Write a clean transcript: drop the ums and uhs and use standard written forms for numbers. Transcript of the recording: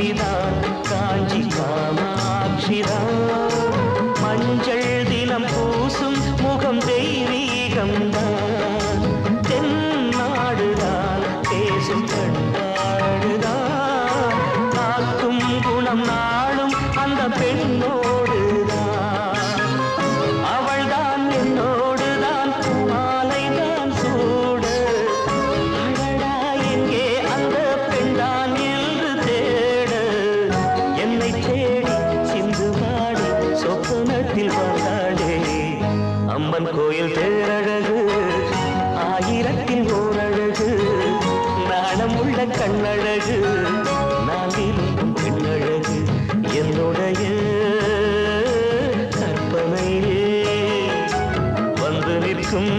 மீனாட்சிதான் காஞ்சி காமாட்சிதான் மஞ்சள் தினம் பூசும் முகம் தெய்வீகம்தான் தென்னாடுதான் பேசும் கண்ணாடுதான் காக்கும் குணம் நாளும் அந்த பெண்ணோடுதான் அவள்தான் என்னோடுதான் மாலைதான் சூட அடடா எங்கே அந்த பெண்தான் என்று தேட என்னை தேடி சிந்து பாடி சொப்பனத்தில் வந்தாளே அம்மன் கோயில் தேரழகு ஆயிரத்தில் ஓரழகு நாணமுள்ள கண்ணழகு நான் விரும்பும் பெண்ணழகு என்னுடைய கற்பனையே வந்து நிற்கும்